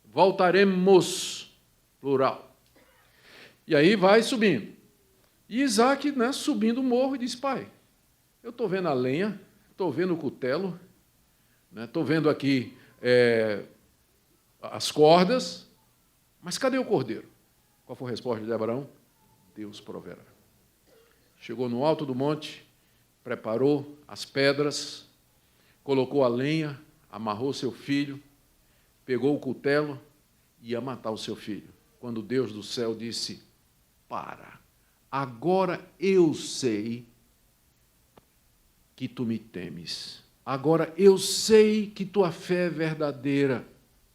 S1: Voltaremos, plural. E aí vai subindo. E Isaque, subindo o morro, diz, pai, eu estou vendo a lenha, estou vendo o cutelo, estou vendo aqui as cordas, mas cadê o cordeiro? Qual foi a resposta de Abraão? Deus proverá. Chegou no alto do monte, preparou as pedras, colocou a lenha, amarrou seu filho, pegou o cutelo e ia matar o seu filho. Quando Deus do céu disse, para, agora eu sei que tu me temes. Agora eu sei que tua fé é verdadeira,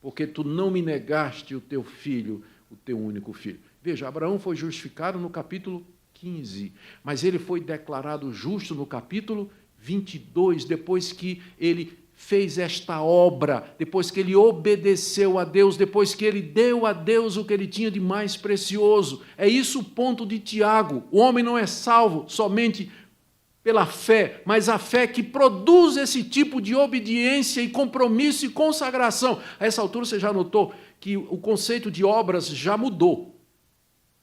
S1: porque tu não me negaste o teu filho, o teu único filho. Veja, Abraão foi justificado no capítulo 15, mas ele foi declarado justo no capítulo 22, depois que ele fez esta obra, depois que ele obedeceu a Deus, depois que ele deu a Deus o que ele tinha de mais precioso. É isso o ponto de Tiago. O homem não é salvo somente pela fé, mas a fé que produz esse tipo de obediência e compromisso e consagração. A essa altura você já notou que o conceito de obras já mudou.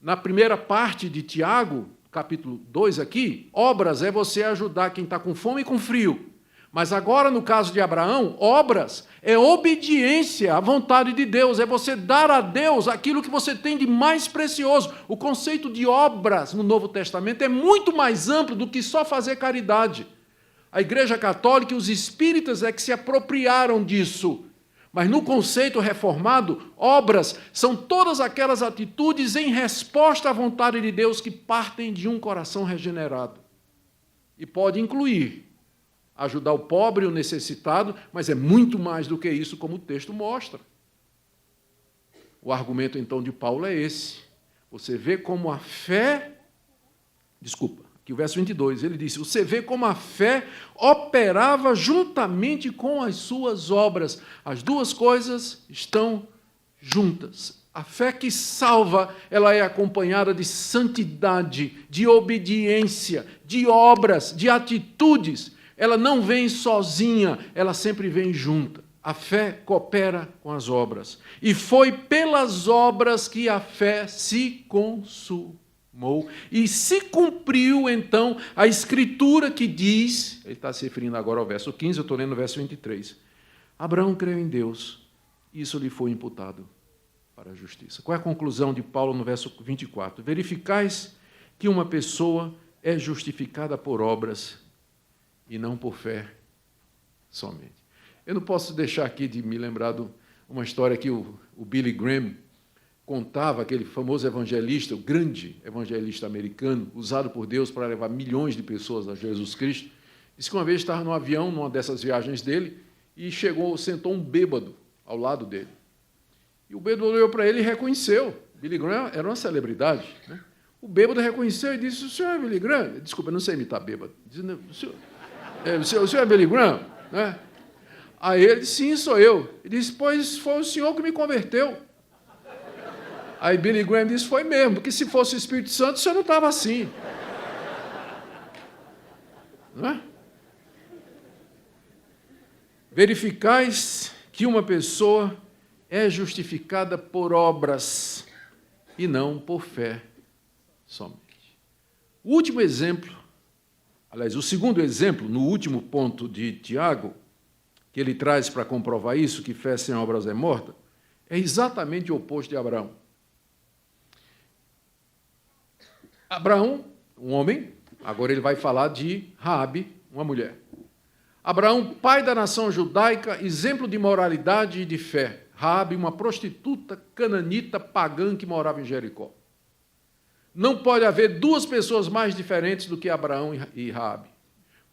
S1: Na primeira parte de Tiago, capítulo 2 aqui, obras é você ajudar quem está com fome e com frio. Mas agora, no caso de Abraão, obras é obediência à vontade de Deus, é você dar a Deus aquilo que você tem de mais precioso. O conceito de obras no Novo Testamento é muito mais amplo do que só fazer caridade. A Igreja Católica e os espíritas é que se apropriaram disso. Mas no conceito reformado, obras são todas aquelas atitudes em resposta à vontade de Deus que partem de um coração regenerado. E pode incluir ajudar o pobre e o necessitado, mas é muito mais do que isso, como o texto mostra. O argumento, então, de Paulo é esse. Você vê como a fé... Desculpa, aqui o verso 22, ele disse, você vê como a fé operava juntamente com as suas obras. As duas coisas estão juntas. A fé que salva, ela é acompanhada de santidade, de obediência, de obras, de atitudes. Ela não vem sozinha, ela sempre vem junta. A fé coopera com as obras. E foi pelas obras que a fé se consumou. E se cumpriu, então, a Escritura que diz, ele está se referindo agora ao verso 15, eu estou lendo o verso 23. Abraão creu em Deus, e isso lhe foi imputado para a justiça. Qual é a conclusão de Paulo no verso 24? Verificais que uma pessoa é justificada por obras e não por fé somente. Eu não posso deixar aqui de me lembrar de uma história que o Billy Graham contava, aquele famoso evangelista, o grande evangelista americano, usado por Deus para levar milhões de pessoas a Jesus Cristo. Disse que uma vez estava num avião, numa dessas viagens dele, e sentou um bêbado ao lado dele. E o bêbado olhou para ele e reconheceu. Billy Graham era uma celebridade, né? O bêbado reconheceu e disse, o senhor é Billy Graham? Desculpa, eu não sei imitar bêbado. Disse, o senhor é Billy Graham? Né? Aí ele disse, sim, sou eu. Ele disse, pois foi o senhor que me converteu. Aí Billy Graham disse, foi mesmo, porque se fosse o Espírito Santo, o senhor não estava assim. Não é? Verificais que uma pessoa é justificada por obras e não por fé somente. O último exemplo, aliás, o segundo exemplo, no último ponto de Tiago, que ele traz para comprovar isso, que fé sem obras é morta, é exatamente o oposto de Abraão. Abraão, um homem, agora ele vai falar de Raabe, uma mulher. Abraão, pai da nação judaica, exemplo de moralidade e de fé. Raabe, uma prostituta cananita pagã que morava em Jericó. Não pode haver duas pessoas mais diferentes do que Abraão e Raabe.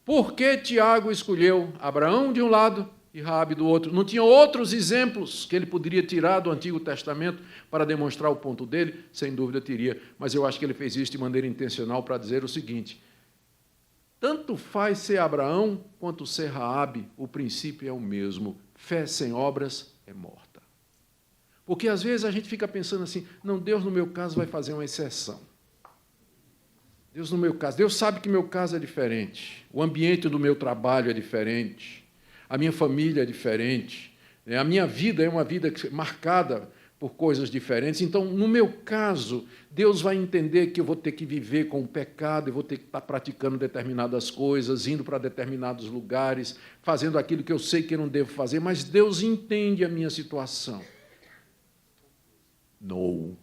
S1: Por que Tiago escolheu Abraão de um lado e Raabe do outro? Não tinha outros exemplos que ele poderia tirar do Antigo Testamento para demonstrar o ponto dele? Sem dúvida teria, mas eu acho que ele fez isso de maneira intencional para dizer o seguinte: tanto faz ser Abraão quanto ser Raabe, o princípio é o mesmo. Fé sem obras é morta. Porque às vezes a gente fica pensando assim, não, Deus no meu caso vai fazer uma exceção. Deus no meu caso, Deus sabe que meu caso é diferente, o ambiente do meu trabalho é diferente, a minha família é diferente, a minha vida é uma vida marcada por coisas diferentes. Então, no meu caso, Deus vai entender que eu vou ter que viver com o pecado, eu vou ter que estar praticando determinadas coisas, indo para determinados lugares, fazendo aquilo que eu sei que eu não devo fazer, mas Deus entende a minha situação. Não.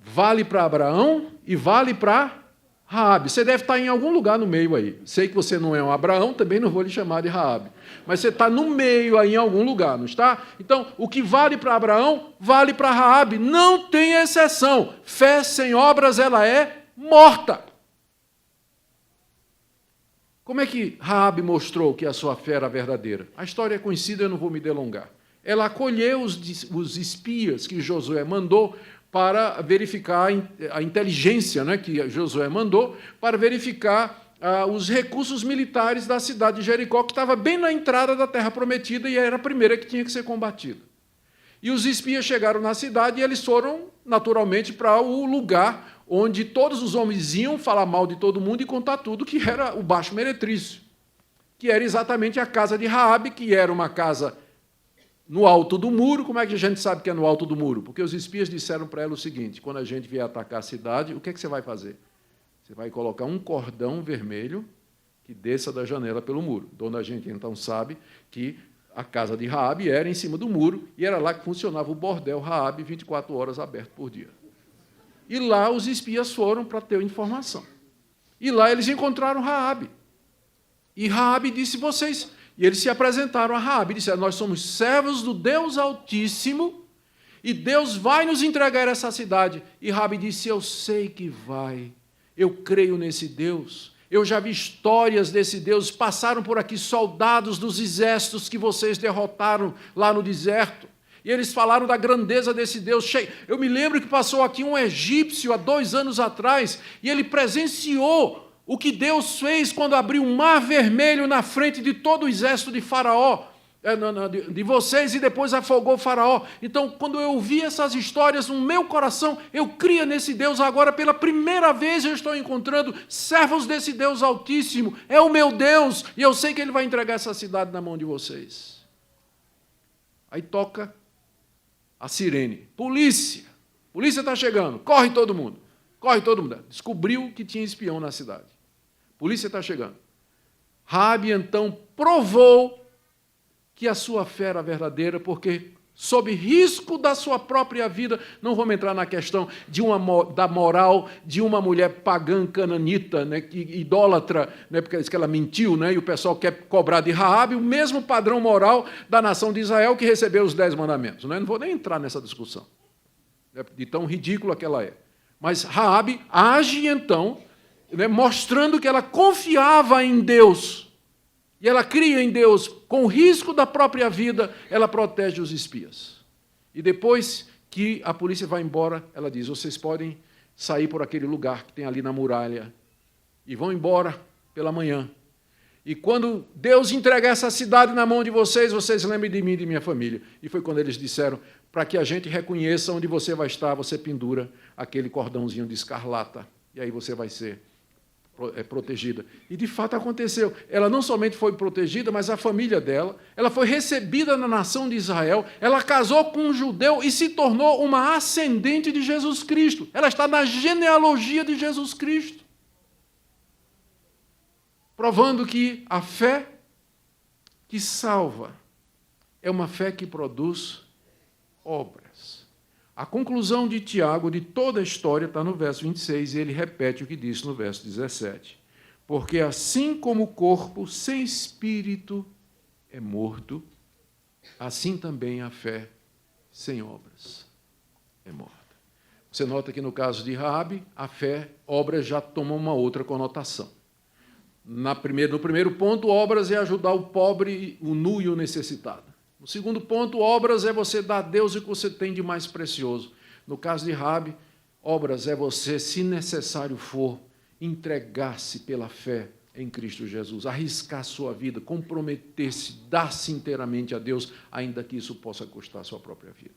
S1: Vale para Abraão e vale para Raabe. Você deve estar em algum lugar no meio aí. Sei que você não é um Abraão, também não vou lhe chamar de Raabe. Mas você está no meio aí em algum lugar, não está? Então, o que vale para Abraão, vale para Raabe. Não tem exceção. Fé sem obras, ela é morta. Como é que Raabe mostrou que a sua fé era verdadeira? A história é conhecida, eu não vou me delongar. Ela acolheu os espias que Josué mandou para verificar a inteligência, né, que Josué mandou, para verificar os recursos militares da cidade de Jericó, que estava bem na entrada da terra prometida e era a primeira que tinha que ser combatida. E os espias chegaram na cidade e eles foram, naturalmente, para o lugar onde todos os homens iam falar mal de todo mundo e contar tudo, que era o Baixo Meretrício, que era exatamente a casa de Raabe, que era uma casa no alto do muro. Como é que a gente sabe que é no alto do muro? Porque os espias disseram para ela o seguinte: quando a gente vier atacar a cidade, o que é que você vai fazer? Você vai colocar um cordão vermelho que desça da janela pelo muro. Onde a gente, então, sabe que a casa de Raabe era em cima do muro, e era lá que funcionava o bordel Raabe, 24 horas aberto por dia. E lá os espias foram para ter informação. E lá eles encontraram Raabe. E Raabe disse: vocês... E eles se apresentaram a Raabe e disseram: nós somos servos do Deus Altíssimo, e Deus vai nos entregar essa cidade. E Raabe disse: eu sei que vai, eu creio nesse Deus, eu já vi histórias desse Deus, passaram por aqui soldados dos exércitos que vocês derrotaram lá no deserto, e eles falaram da grandeza desse Deus. Eu me lembro que passou aqui um egípcio há 2 anos atrás, e ele presenciou o que Deus fez quando abriu um mar vermelho na frente de todo o exército de Faraó, de vocês, e depois afogou Faraó. Então, quando eu ouvi essas histórias no meu coração, eu cria nesse Deus. Agora, pela primeira vez, eu estou encontrando servos desse Deus Altíssimo. É o meu Deus, e eu sei que Ele vai entregar essa cidade na mão de vocês. Aí toca a sirene: polícia, polícia está chegando, corre todo mundo. Corre todo mundo. Descobriu que tinha espião na cidade. A polícia está chegando. Raabe, então, provou que a sua fé era verdadeira, porque, sob risco da sua própria vida, não vamos entrar na questão da moral de uma mulher pagã cananita, né, idólatra, né, porque diz que ela mentiu, né, e o pessoal quer cobrar de Raabe o mesmo padrão moral da nação de Israel, que recebeu os 10 mandamentos. Né? Não vou nem entrar nessa discussão, de tão ridícula que ela é. Mas Raabe age, então, né, mostrando que ela confiava em Deus, e ela cria em Deus. Com o risco da própria vida, ela protege os espias. E depois que a polícia vai embora, ela diz: vocês podem sair por aquele lugar que tem ali na muralha, e vão embora pela manhã. E quando Deus entregar essa cidade na mão de vocês, vocês lembrem de mim e de minha família. E foi quando eles disseram: para que a gente reconheça onde você vai estar, você pendura aquele cordãozinho de escarlata, e aí você vai ser protegida. E, de fato, aconteceu. Ela não somente foi protegida, mas a família dela, ela foi recebida na nação de Israel, ela casou com um judeu e se tornou uma ascendente de Jesus Cristo. Ela está na genealogia de Jesus Cristo, provando que a fé que salva é uma fé que produz obras. A conclusão de Tiago, de toda a história, está no verso 26, e ele repete o que disse no verso 17. Porque assim como o corpo sem espírito é morto, assim também a fé sem obras é morta. Você nota que no caso de Raabe, a fé, obras já tomam uma outra conotação. No primeiro ponto, obras é ajudar o pobre, o nu e o necessitado. No segundo ponto, obras é você dar a Deus o que você tem de mais precioso. No caso de Raabe, obras é você, se necessário for, entregar-se pela fé em Cristo Jesus, arriscar sua vida, comprometer-se, dar-se inteiramente a Deus, ainda que isso possa custar a sua própria vida.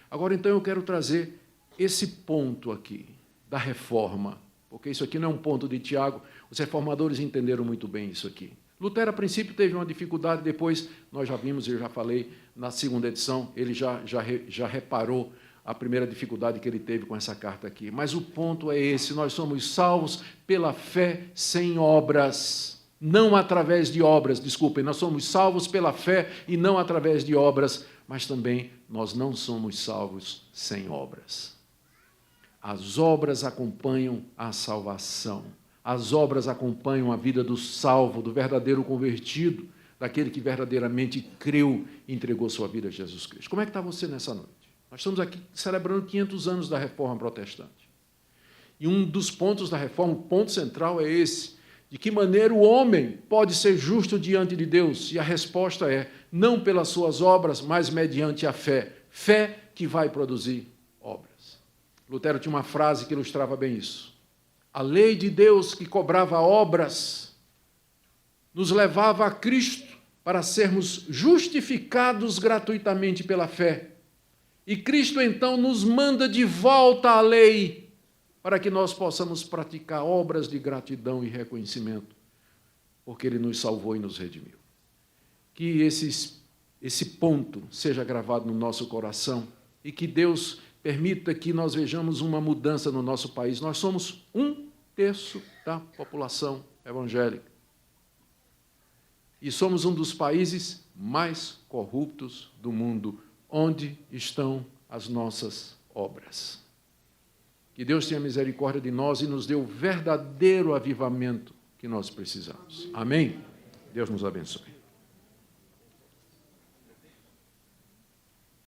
S1: Agora, então, eu quero trazer esse ponto aqui, da reforma, porque isso aqui não é um ponto de Tiago. Os reformadores entenderam muito bem isso aqui. Lutero, a princípio, teve uma dificuldade, depois nós já vimos, eu já falei na segunda edição, ele já reparou a primeira dificuldade que ele teve com essa carta aqui. Mas o ponto é esse: nós somos salvos pela fé sem obras, não através de obras, desculpem, nós somos salvos pela fé e não através de obras, mas também nós não somos salvos sem obras. As obras acompanham a salvação. As obras acompanham a vida do salvo, do verdadeiro convertido, daquele que verdadeiramente creu e entregou sua vida a Jesus Cristo. Como é que está você nessa noite? Nós estamos aqui celebrando 500 anos da Reforma Protestante. E um dos pontos da Reforma, o ponto central é esse, De que maneira o homem pode ser justo diante de Deus? E a resposta é, não pelas suas obras, mas mediante a fé. Fé que vai produzir obras. Lutero tinha uma frase que ilustrava bem isso. A lei de Deus que cobrava obras nos levava a Cristo para sermos justificados gratuitamente pela fé. E Cristo, então, nos manda de volta à lei para que nós possamos praticar obras de gratidão e reconhecimento, porque Ele nos salvou e nos redimiu. Que esse ponto seja gravado no nosso coração e que Deus permita que nós vejamos uma mudança no nosso país. Nós somos 1/3 da população evangélica. E somos um dos países mais corruptos do mundo. Onde estão as nossas obras? Que Deus tenha misericórdia de nós e nos dê o verdadeiro avivamento que nós precisamos. Amém? Deus nos abençoe.